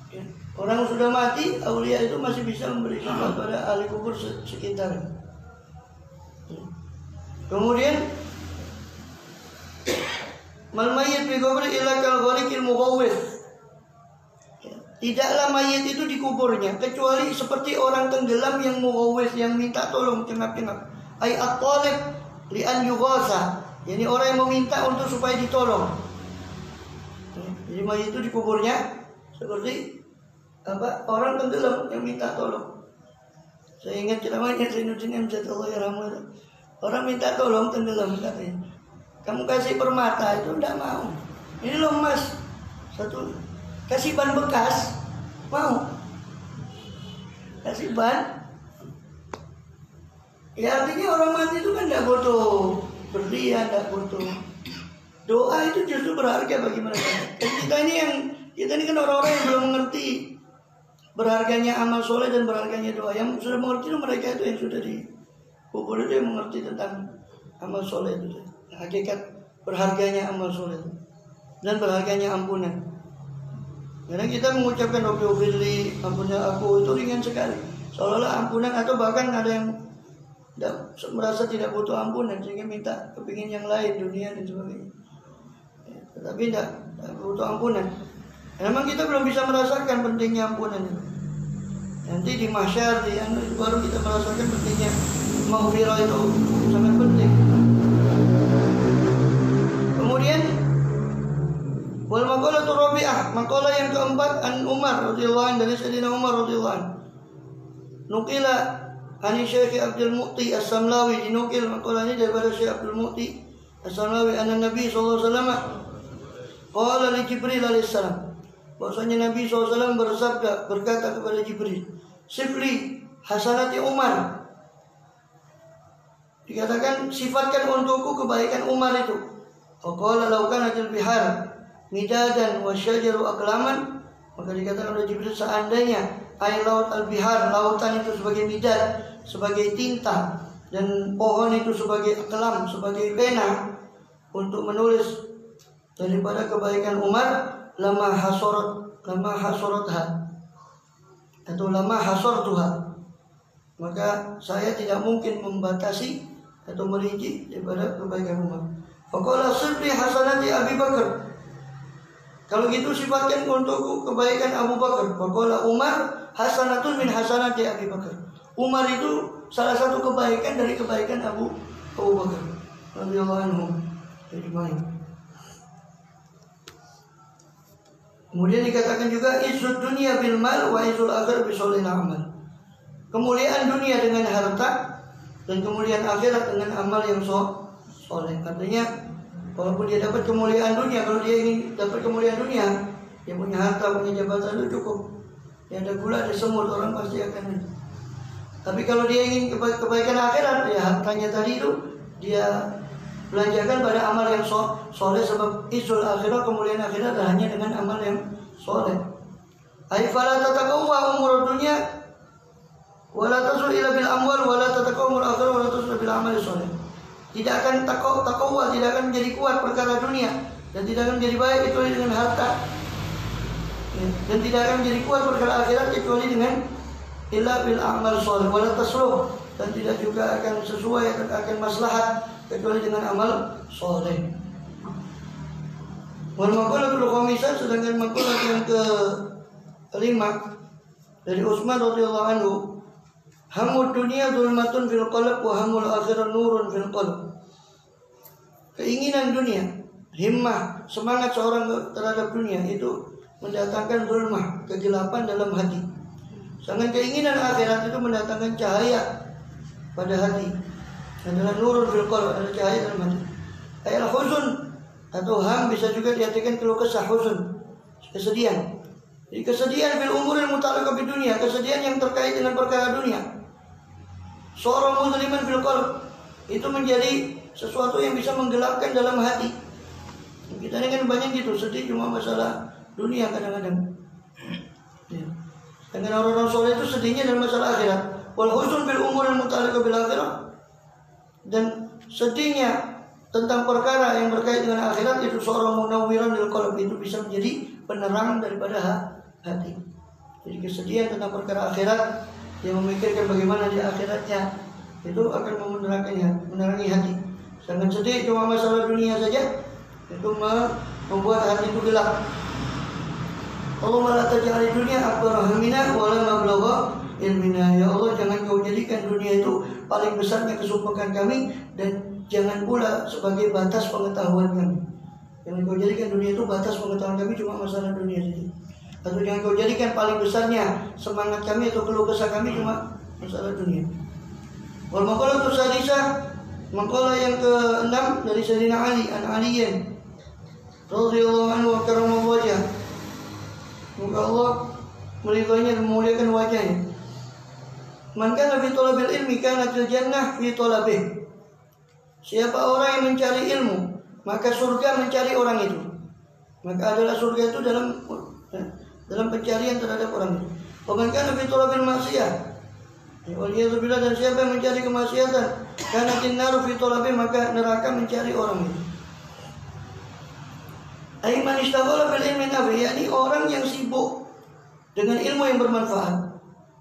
Ya. Orang sudah mati, aulia itu masih bisa memberi syafaat pada ahli kubur sekitar. Ya. Kemudian mal mayyit bi qabri illa kal ghariqil mughawwis. Tidaklah mayit itu dikuburnya kecuali seperti orang tenggelam yang mughawwis, yang minta tolong cengap-cengap. Ai at-talib li an yughasa. Yani orang yang meminta untuk supaya ditolong. Jadi mayit itu dikuburnya seperti apa? Orang tenggelam yang minta tolong. Saya ingat ceramahnya Zainuddin MZ Allah yarhamuh. Orang minta tolong tenggelam katanya. Kamu kasih permata itu enggak mau. Ini loh emas. Satu kasih ban bekas mau. Kasih ban. Ya artinya orang mati itu kan enggak butuh berlian, enggak butuh. Doa itu justru berharga bagi mereka. Kita ini kan orang-orang yang belum mengerti berharganya amal soleh dan berharganya doa. Yang sudah mengerti itu mereka itu yang sudah dikubur itu yang mengerti tentang amal soleh itu. Hakikat berharganya amal soleh itu dan berharganya ampunan. Karena kita mengucapkan Rabbi ufirli, ampunnya aku, itu ringan sekali. Seolah-olah ampunan, atau bahkan ada yang merasa tidak butuh ampunan sehingga minta kepingin yang lain, dunia dan sebagainya. Tetapi tidak butuh ampunan. Memang kita belum bisa merasakan pentingnya ampunan itu. Nanti di mahsyar, baru kita merasakan pentingnya maghfirah itu sangat penting. Kemudian wal maqalatu rabi'ah, maqalah yang keempat an Umar radhiyallahu anhu, dari Sayyidina Umar radhiyallahu anhu. Nukila ani Syekh Abdul Mu'ti As-Samlawi, dinukil maqalah ini daripada Syekh Abdul Mu'ti As-Samlawi, anna Nabi sallallahu alaihi wasallam qala li Jibril alaihi salam, bahwasanya Nabi sallallahu alaihi wasallam bersabda, berkata kepada Jibril, sifli hasanati Umar, dikatakan sifatkan untukku kebaikan Umar itu. Qala law kanatil bihar midadan wa syajaru aqlaman, maka dikatakan oleh Jibril, seandainya air laut al-bihar, lautan itu sebagai midad, sebagai tinta, dan pohon itu sebagai aqlam, sebagai pena untuk menulis daripada kebaikan Umar, lama hasoratha atau lama hasortuha, maka saya tidak mungkin membatasi atau merinci daripada kebaikan Umar. Faqala sirri hasanati Abi Bakar, kalau gitu sifatkan untukku kebaikan Abu Bakar. Faqala Umar hasanatun min hasanati Abi Bakar, Umar itu salah satu kebaikan dari kebaikan Abu Bakar radhiyallahu anhu. Kemudian dikatakan juga izzud dunia bil mal wa izzul akhir bi sholihil amal, kemuliaan dunia dengan harta dan kemuliaan akhirat dengan amal yang soleh. Artinya walaupun dia dapat kemuliaan dunia, kalau dia ingin dapat kemuliaan dunia, dia punya harta, punya jabatan itu cukup. Ya ada gula, ada semut, orang pasti akan. Tapi kalau dia ingin kebaikan akhirat, ya hartanya tadi itu dia belanjakan pada amal yang soleh, sebab izzul akhirat, kemuliaan akhirat hanya dengan amal yang soleh. Ai fala tataqawwa umur dunya Wala tasul ila bil amwal wala tataqawmul akhirah wala tasul bil amali shalih. Tidak akan takwa, tidak akan menjadi kuat perkara dunia dan tidak akan menjadi baik kecuali dengan harta. Dan tidak akan menjadi kuat perkara akhirat kecuali dengan illa bil amal shalih wala tasluh, dan tidak juga akan sesuai akan maslahat kecuali dengan amal shalih. Wal maqalatul khamisah, sedangkan maqalah yang kelima dari Utsman radhiyallahu anhu, hamud dunia zulmatun fil qalb wa hamul akhirah nurun fil qalb. Keinginan dunia, himmah, semangat seorang terhadap dunia itu mendatangkan zulmah, kegelapan dalam hati. Sedangkan keinginan akhirat itu mendatangkan cahaya pada hati. Adalah nurun fil qalb, ada cahaya dalam hati. Ayat huzun atau ham bisa juga diartikan keluh kesah, huzun, kesedihan. Jadi kesedihan fil umuril muta'alliqah bid dunia, kesedihan yang terkait dengan perkara dunia. Seorang musliman fil qalb itu menjadi sesuatu yang bisa menggelapkan dalam hati. Kita ini kan banyak gitu, sedih cuma masalah dunia kadang-kadang. Ya. Dengan orang-orang soleh itu sedihnya dalam masalah akhirat. Wal huzun bil umuril muta'alliqah bil akhirah, dan sedihnya tentang perkara yang berkait dengan akhirat itu seorang munawwiran lil qalb, itu bisa menjadi penerang daripada hati. Jadi kesedihan tentang perkara akhirat yang memikirkan bagaimana di akhiratnya itu akan menerangi hati. Sedangkan sedih cuma masalah dunia saja itu membuat hati itu gelap. Allahumma la taj'al dunya akbar hammina wa la mablagha ilmina. Ya Allah, jangan kau jadikan dunia itu paling besarnya kesumpahan kami, dan jangan pula sebagai batas pengetahuan kami. Jangan kau jadikan dunia itu batas pengetahuan kami cuma masalah dunia saja. Atau jangan kau jadikan paling besarnya semangat kami atau keluh kesah kami cuma masalah dunia. Wal maqalatu sadisah, maqalah yang ke-6 dari Sayyidina Ali an Aliyin radhiyallahu anhu wa karramallahu wajhah. Semoga Allah meridhoinya dan memuliakan wajahnya. Man kana fi talabil ilmi kana fil jannah fi talabih. Siapa orang yang mencari ilmu, maka surga mencari orang itu. Maka adalah surga itu dalam pencarian terhadap orang itu. Wa man kana fi talabil maksiyah, waliyadzubillah, dan siapa yang mencari kemaksiatan, kana tinnaru fi talabih, maka neraka mencari orang itu. Aiman ishtaghala bil ilmi nafi, yakni orang yang sibuk dengan ilmu yang bermanfaat.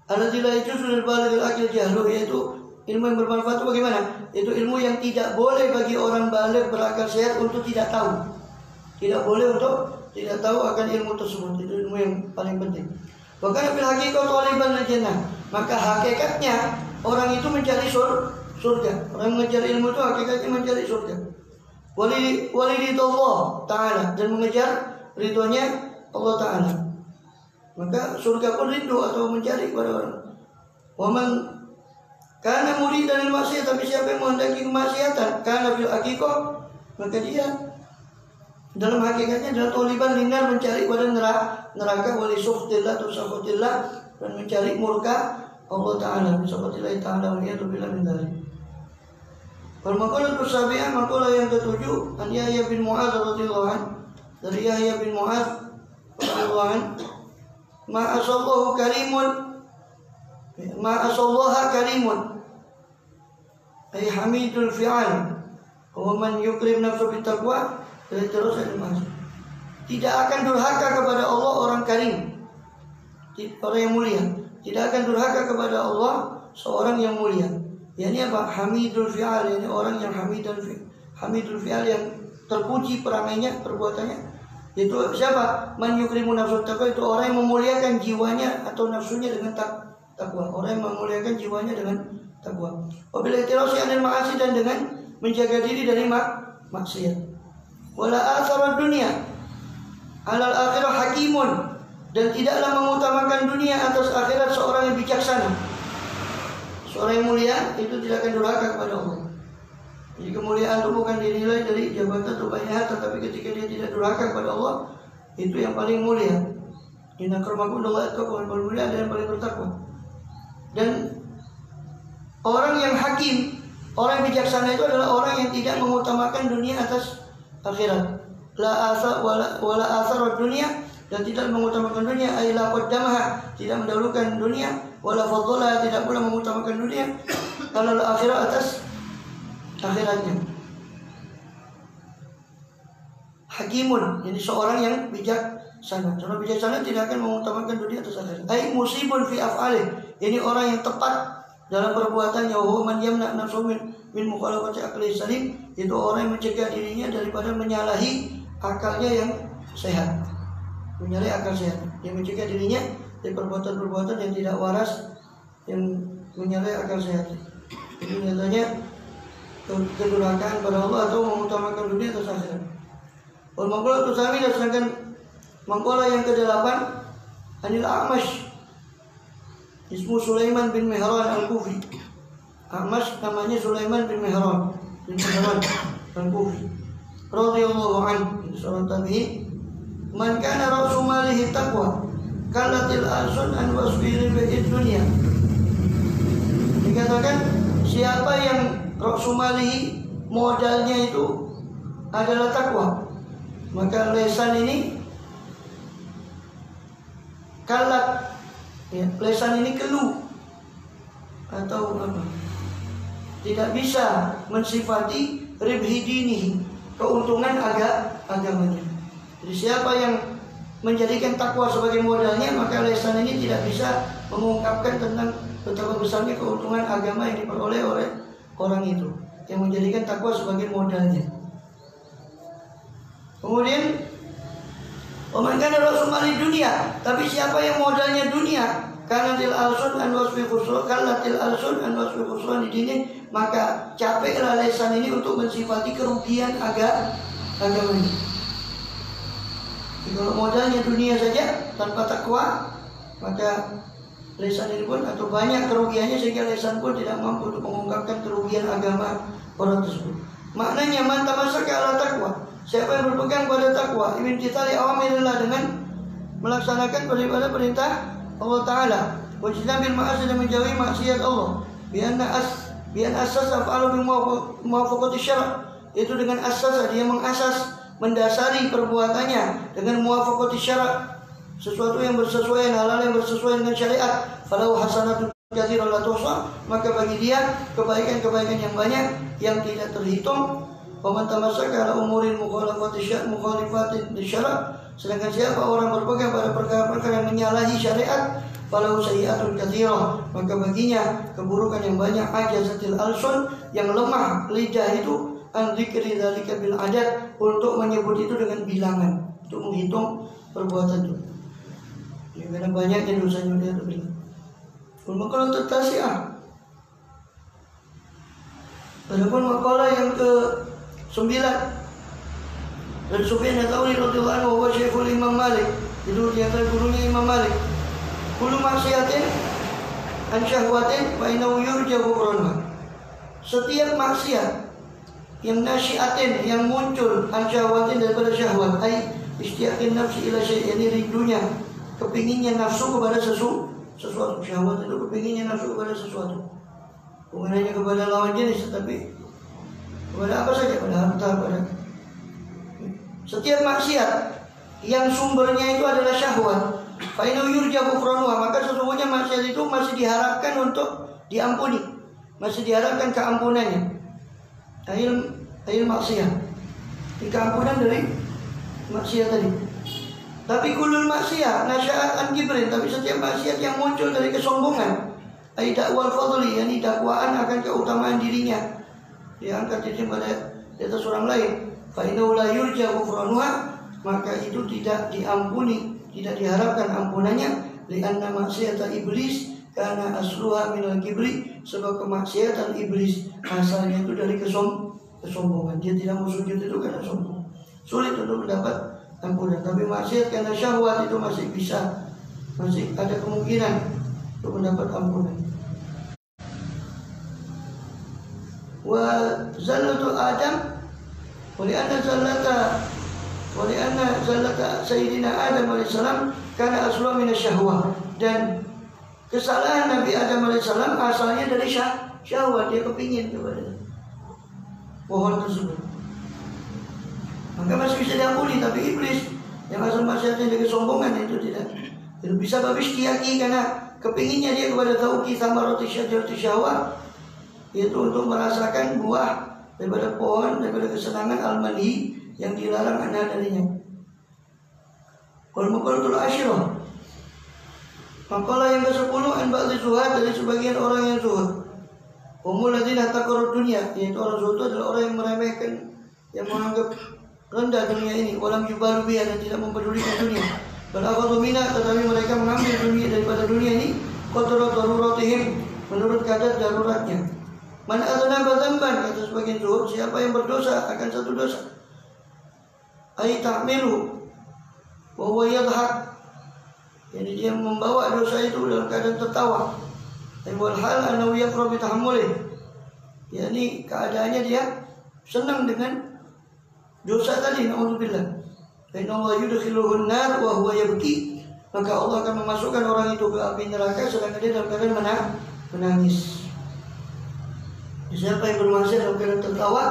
Alladzi la yajuzu lil baligh al aqil jahlu, yaitu ilmu yang bermanfaat itu bagaimana? Itu ilmu yang tidak boleh bagi orang baligh berakal sehat untuk tidak tahu. Tidak boleh untuk tidak tahu akan ilmu tersebut. Itu ilmu yang paling penting. Bahkan fil haqiqah thaliban lil jannah, maka hakikatnya orang itu mencari surga. Orang mengejar ilmu itu hakikatnya mencari surga. Walidillah ta'ala, dan mengejar ridhonya Allah Ta'ala. Maka surga pun rindu atau mencari kepada orang. Waman karena muridan lil maksiat, tapi siapa yang menghendaki kemaksiatan, karena fil haqiqah, maka dia dalam hakikatnya adalah toliban linar, mencari pada neraka, wali sukhtillah atau sakhatillah, dan mencari murka Allah Ta'ala, sakhatillah ta'ala, waliyadzubillah min dzalik. Wal maqalatus sabi'ah, maqalah yang ke-7 an Yahya bin Mu'adz radhiyallahu anhu, dari Yahya bin Mu'adz radhiyallahu anhu, ma asallahu karimun, ma asallaha karimun ay hamidul fi'al wa man yukrim nafsu bit taqwa, dan terus ada masuk. Tidak akan durhaka kepada Allah orang karim, orang yang mulia. Tidak akan durhaka kepada Allah seorang yang mulia. Yani apa? Hamidul fi'al, yani orang yang hamidul fi'al, yang terpuji perangainya, perbuatannya. Itu siapa? Man yukrimu nafsu taqwa, itu orang yang memuliakan jiwanya atau nafsunya dengan takwa. Orang yang memuliakan jiwanya dengan takwa. Wabil ihtirasi anil ma'asi, dan dengan menjaga diri dari maksiat. Wala athara dunia alal akhirah hakimun, dan tidaklah mengutamakan dunia atas akhirat seorang yang bijaksana. Seorang yang mulia itu tidak akan durhaka kepada Allah. Jadi kemuliaan itu bukan dinilai dari jabatan atau banyak harta, tapi ketika dia tidak durhaka kepada Allah, itu yang paling mulia. Inna akramakum indallahi atqakum, yang paling mulia adalah yang paling bertakwa. Dan orang yang hakim, orang yang bijaksana itu adalah orang yang tidak mengutamakan dunia atas akhirat. La asar wala asar dunia, dan tidak mengutamakan dunia, ay la qaddamaha, tidak mendahulukan dunia wala faddala, tidak pula mengutamakan dunia alal akhirah, atas akhiratnya. Hakimun, jadi seorang yang bijaksana. Seorang bijaksana tidak akan mengutamakan dunia atas akhirat. Ai musibun fi af'alih, ini orang yang tepat dalam perbuatannya. Wa man yamna nafsuhu min mukhalafati aqli salim, itu orang yang mencegah dirinya daripada menyalahi akalnya yang sehat. Menyalahi akal sehat, yang mencegah dirinya dari perbuatan-perbuatan yang tidak waras, yang menyalahi akal sehat. Itu nyatanya kedurhakaan pada Allah atau mengutamakan dunia atas akhirat. Wal maqala tusami, sedangkan maqala yang ke-8 Anil A'mash ismu Sulaiman bin Mihran al-Kufi. A'mash namanya Sulaiman bin Mihran al-Kufi radhiyallahu anhu, seorang tabi'in. Man kana ra'su malihi taqwa kalatil arsun an wasfiri ba'id dunia. Dikatakan siapa yang ra'su malihi modalnya itu adalah takwa, maka lesan ini kalat, ya, lesan ini keluh atau apa, tidak bisa mensifati ribhi dinihi, keuntungan agamanya. Jadi siapa yang menjadikan takwa sebagai modalnya, maka lesan ini tidak bisa mengungkapkan tentang betapa besarnya keuntungan agama yang diperoleh oleh orang itu yang menjadikan takwa sebagai modalnya. Kemudian Oman kana rasul mali dunia, tapi siapa yang modalnya dunia, kanatil alsun an wasfi khusran, kalatil alsun an wasfi khusran di dini, maka capeklah lesan ini untuk mensifati kerugian agama ini. Kalau modalnya dunia saja tanpa takwa, maka lesan ini pun atau banyak kerugiannya sehingga lesan pun tidak mampu untuk mengungkapkan kerugian agama orang tersebut. Maknanya man tamassaka ala taqwa, siapa yang berpegang pada takwa, imtithali awamirillah, dengan melaksanakan perintah Allah Taala, wajtinabil ma'asi, dan menjauhi maksiat Allah, bi an asas af'alu bi muwafaqati syara', itu dengan asas, dia mengasas, mendasari perbuatannya dengan muwafaqati syara', sesuatu yang bersesuaian, halal yang bersesuaian dengan syariat. Falau hasanatun katsirah la tuhsa, maka bagi dia kebaikan-kebaikan yang banyak yang tidak terhitung. Waman tamassaka ala umurin mukhalifatin syara', sedangkan siapa orang berpegang pada perkara-perkara yang menyalahi syariat, falau sayyi'atun katsirah, maka baginya keburukan yang banyak. Ajazatil alsun, yang lemah lidah itu, an dzikri dzalika bil adad, untuk menyebut itu dengan bilangan, untuk menghitung perbuatan itu. Ya, karena banyaknya dosanya dia terbilang. Makalah tertasiah. Adapun makalah yang ke-9 dan Sufyan Ats-Tsauri radhiyallahu anhu wa Syekhul Imam Malik, itu di antara gurunya Imam Malik. Kullu maksiatin an syahwatin fa innahu yurja ghufranha. Setiap maksiat yang nasyiatin, yang muncul an syahwatin, daripada syahwat, ai istiaqin nafsi ila syai', ini rindunya, kepinginnya nafsu kepada sesuatu. Syahwat itu kepinginnya nafsu kepada sesuatu, bukan hanya kepada lawan jenis, tetapi kepada apa saja, pada harta, pada setiap maksiat yang sumbernya itu adalah syahwat. Fa inna yurja ghufranuha, maka sesungguhnya maksiat itu masih diharapkan untuk diampuni, masih diharapkan keampunannya. Ail maksiat, keampunan dari maksiat tadi. Tapi kulul maksiat nasya'at an kibrin, tapi setiap maksiat yang muncul dari kesombongan, ai dakwal fadli, yakni dakwaan akan keutamaan dirinya, dia angkat diri pada di atas orang lain. Fa innahu la yurja ghufranuha, maka itu tidak diampuni, tidak diharapkan ampunannya. Li'anna maksiata iblis karena asluha minal kibri, sebab kemaksiatan iblis asalnya itu dari kesombongan. Dia tidak mau sujud itu karena sombong, sulit untuk mendapat ampunan. Tapi maksiat karena syahwat itu masih bisa, masih ada kemungkinan untuk mendapat ampunan. Wa zallatu Adam, wa li'anna zallata Sayyidina Adam alaihissalam karena asluha minasyahwah, dan kesalahan Nabi Adam alaihissalam asalnya dari syahwat, dia kepingin kepada pohon tersebut, maka masih bisa diampuni. Tapi iblis yang asal maksiatnya dari kesombongan itu tidak bisa babis kiaki, karena kepinginnya dia kepada tauqi samarati syajarati syahwat, yaitu untuk merasakan buah daripada pohon, daripada kesenangan al-manhi yang dilarang anha darinya. Wal maqalatul asyirah, makalah yang ke-10 an ba'dhi zuhad, dari sebagian orang yang zuhud. Umul ladzina taqarrud dunya, yaitu orang zuhud adalah orang yang meremehkan, yang menganggap rendah dunia ini, walam yubalu biha, dan tidak mempedulikan dunia. Bal akhadhu minha, tetapi mereka mengambil dunia daripada dunia ini qadra daruratihim, menurut kadar daruratnya. Man aznaba dzamban, kata sebagian zuhud, siapa yang berdosa akan satu dosa, ay ta'milu wa huwa yadhak, jadi dia membawa dosa itu dalam keadaan tertawa. Wal hal annahu yaqra bi tahammulih, yakni keadaannya dia senang dengan dosa tadi, naudzubillah. Fa inna Allah yudkhiluhu an-nar wa huwa yabki, maka Allah akan memasukkan orang itu ke api neraka sedangkan dia dalam keadaan menangis. Siapa yang bermaksiat dalam keadaan tertawa,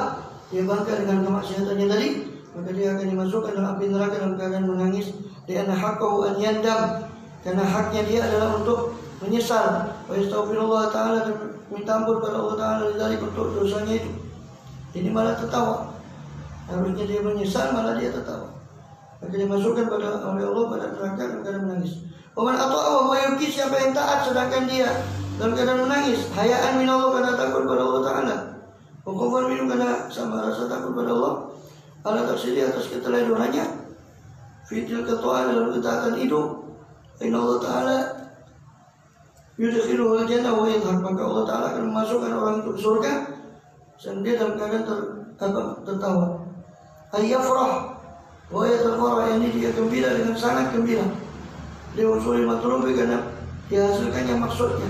dia bangga dengan kemaksiatannya tadi, maka dia akan dimasukkan dalam api neraka dalam keadaan menangis. Dia haqqahu an yandam, karena haknya dia adalah untuk menyesal. Wa yastaghfirullah ta'ala, dan minta ampun kepada Allah Ta'ala dari untuk dosanya itu. Ini malah tertawa. Harusnya dia menyesal, malah dia tertawa. Maka dimasukkan oleh Allah pada neraka dalam keadaan menangis. Wa man ata'a wa yuqi, siapa yang taat sedangkan dia dalam keadaan menangis, hayaan min Allah, karena takut pada Allah Ta'ala, wa khawfan minhu, karena sama rasa takut pada Allah, ala taksiri, atas keteledorannya, fitil ketaatan, dalam ketaatan itu, inna Allah Ta'ala yudkhiluhu al-jannah wa yadhhak, maka Allah Ta'ala akan memasukkan orang itu ke surga dan dia dalam keadaan tertawa. Ayyafrah wa yatafara, yang ini dia gembira dengan sangat gembira, dia usuli matlubi, karena dihasilkannya maksudnya,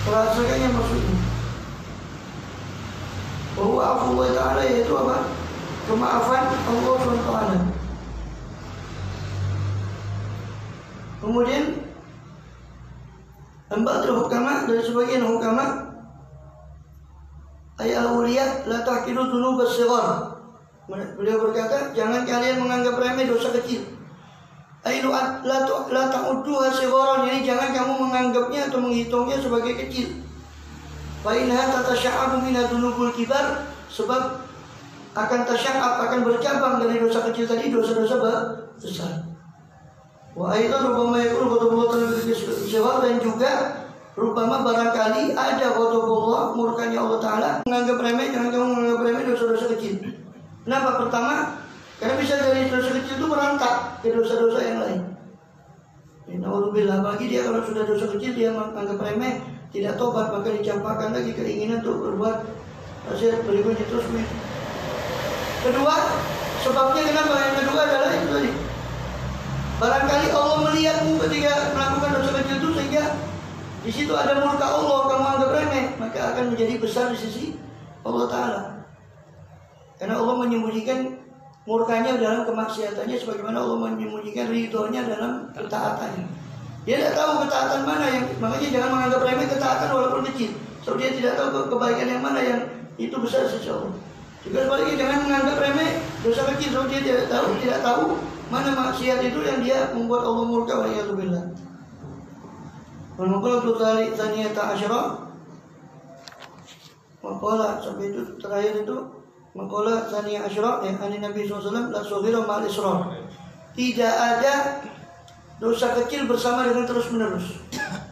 terhasilkannya maksudnya. Bahwa Allah Ta'ala, yaitu apa? Kemaafan Allah SWT. Kemudian Al-Ba'dul Hukama, dari sebagian hukama, ay al-awliya la tahqiru dzunub as-shighar. Beliau berkata, jangan kalian menganggap remeh dosa kecil. Ay la ta'udduha shigharan, ini jangan kamu menganggapnya atau menghitungnya sebagai kecil. Fa inha tatasya'abu min dzunubul kibar, sebab akan tasya'ab, akan bercabang dari dosa kecil tadi, dosa-dosa besar. Wa aidan rubama yakun ghadabullah ta'ala, dan juga rubama barangkali ada ghadabullah, murkanya Allah Ta'ala. Menganggap remeh, jangan kamu menganggap remeh dosa-dosa kecil. Kenapa? Pertama, karena bisa dari dosa kecil itu merantak ke dosa-dosa yang lain. Naudzubillah, apalagi dia kalau sudah dosa kecil dia menganggap remeh, tidak tobat, maka dicampakkan lagi keinginan untuk berbuat maksiat berikutnya terus. Kedua, sebabnya kenapa? Yang kedua adalah itu tadi. Barangkali Allah melihatmu ketika melakukan dosa kecil itu, sehingga di situ ada murka Allah, kamu anggap remeh, maka akan menjadi besar di sisi Allah Ta'ala. Karena Allah menyembunyikan murkanya dalam kemaksiatannya, sebagaimana Allah menyembunyikan ridhonya dalam ketaatannya. Dia tidak tahu ketaatan mana yang, makanya jangan menganggap remeh ketaatan walaupun kecil. So dia tidak tahu kebaikan yang mana yang itu besar sisi Allah. Juga sebaliknya jangan menganggap remeh dosa kecil, so dia tidak tahu mana maksiat itu yang dia membuat Allah murka, waliyadzubillah. Wal maqalatu tsaniyata asyara, maqalah sampai itu terakhir itu maqalah tsaniyah asyara, yang Nabi SAW, la saghira ma'al israr, tidak ada dosa kecil bersama dengan terus menerus.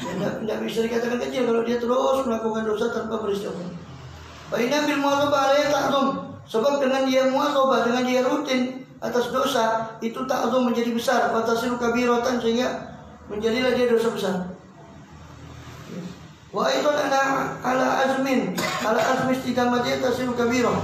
Tidak bisa dikatakan kecil kalau dia terus melakukan dosa tanpa beristighfar. Fa inna bil mu'adzabah alayhi ta'zum, sebab dengan dia mu'adzabah, dengan dia rutin atas dosa itu ta'zum, menjadi besar, fatasiru kabiratan, sehingga menjadilah dia dosa besar. Wa aidan ala azmi istiqamatiyah tasiru kabirah,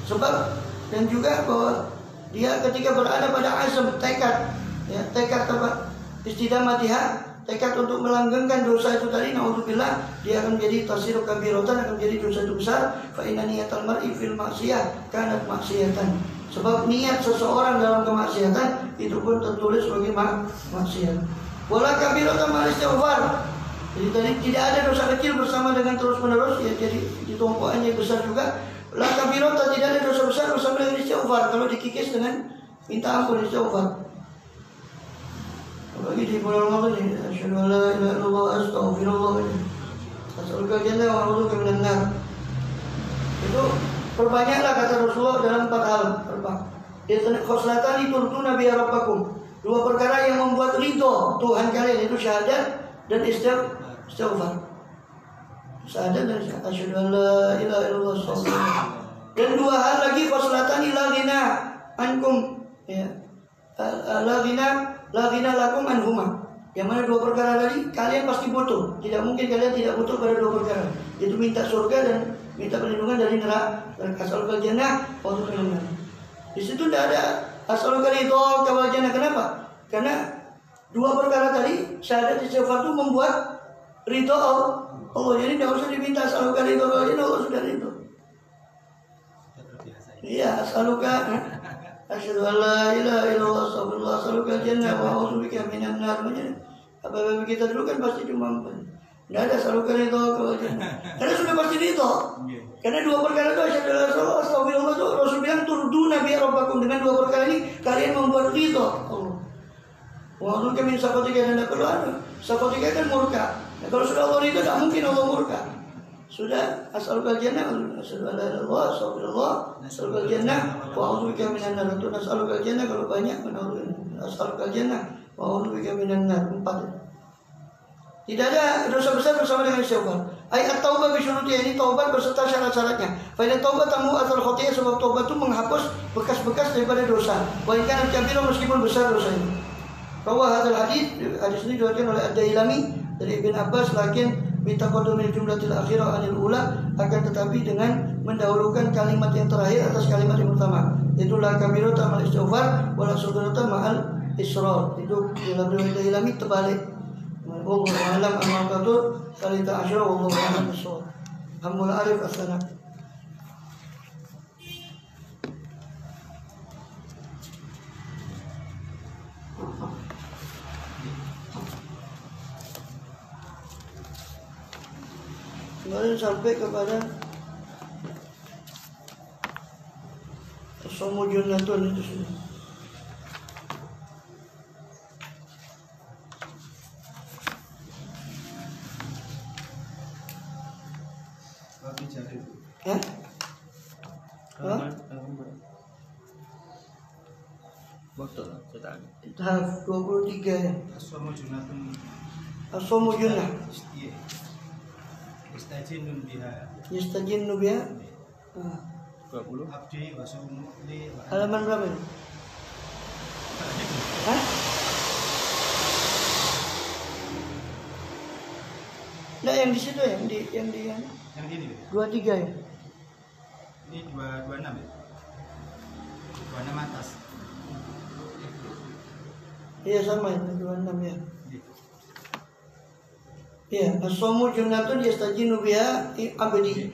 sebab dan juga bahwa dia ketika berada pada azam, tekad, ya, tekad apa? Istiqamatiyah, tekad untuk melanggengkan dosa itu tadi, naudzubillah, dia akan menjadi tasiru kabiratan, akan menjadi dosa itu besar. Fa inna niyatal mar'i fil maksiyah kanat maksiyatan, sebab niat seseorang dalam kemaksiatan itu pun tertulis sebagai maksiat. Wala kabiratan ma'al istighfar, jadi tadi tidak ada dosa kecil bersama dengan terus menerus, ya, jadi ditumpukannya besar juga. La kabiratan, tidak ada dosa besar bersama dengan istighfar, kalau dikikis dengan minta ampun istighfar. Apalagi di bulan Ramadan ini, asyhadu an la ilaha illallah astaghfirullah. As'alukal jannah wa a'udzubika minan nar. Itu perbanyaklah kata Rasulullah dalam 4 hal. Khoslatani turtuna biha rabbakum. 2 perkara yang membuat ridho Tuhan kalian, itu syahadat dan istighfar. Syahadat dan asyhadu an la ilaha illallah astaghfirullah. Dan 2 hal lagi, khoslatani la ghina ankum, ya. La ghina lakum anhuma. Yang mana 2 perkara tadi kalian pasti butuh. Tidak mungkin kalian tidak butuh pada 2 perkara. Yaitu minta surga dan minta perlindungan dari neraka. As'alukal jannah wa a'udzubika minan nar. Di situ tidak ada as'alukal ridha wal jannah. Kenapa? Karena 2 perkara tadi, syahadat istighfar itu membuat ridha Allah. Jadi tidak usah diminta as'alukal ridha wal jannah, Allah sudah ridha. Iya, as'aluka asyhadu an la ilaha illallah astaghfirullah as'alukal jannah wa a'udzubika minan nar. Apa-apa kita dulu kan pasti cuma tidak ada as'alukal ridha wal jannah. Karena sudah pasti ridha. Karena 2 perkara itu asyhadu an la ilaha illallah astaghfirullah itu Rasul bilang turduna bi rabbakum. Dengan 2 perkara ini kalian membuat ridha Allah. Wa a'udzubika min sakhatika, dan tidak perlu ada. Sakhatika kan murka. Nah, kalau sudah Allah ridha tidak mungkin Allah murka. Sudah as'alukal jannah, asyhadu an la ilaha illallah astaghfirullah as'alukal jannah wa a'udzubika minan nar. Itu as'alukal jannah kalau banyak, as'alukal jannah wa a'udzubika minan nar. 4. Tidak ada dosa besar bersama dengan istighfar. Ayat taubah bisyurutiyah, ini taubat beserta syarat-syaratnya. Fa inna taubat tamu athar khotiyah, sebab taubat itu menghapus bekas-bekas daripada dosa. Wa in kana kabira, meskipun besar dosanya. Rawah hadal hadis ini diriwayatkan oleh Ad-Dailami dari Ibn Abbas, lakin bitaqaddumil jumlatil akhirah anil ula, akan tetapi dengan mendahulukan kalimat yang terakhir atas kalimat yang pertama. Itu la kabirata mal istighfar wala sudrata ma'al israr. Itu dalam riwayat Dailami terbalik. Wallahu a'lam amma qatur salita asyra wallahu a'lam bissawab. Hamul arif as-sana. Kemudian sampai kepada As-Sawmu Junnatun, itu sudah. Ya? Betul, cetak. Tahap 23 ya. As-Sawmu Junnatun. As-Sawmu Junnah. Istajinnu biha. Yastajinnu biha. 20. Abdi wa sumu li. Halaman berapa ini? Hah? Nah, yang di situ ya, yang di ini. 23 ya. Ini 226 ya. 26 atas. Iya sama ya, 26 ya. Iya, as-sawmu junnatun yastajinu biha abdi.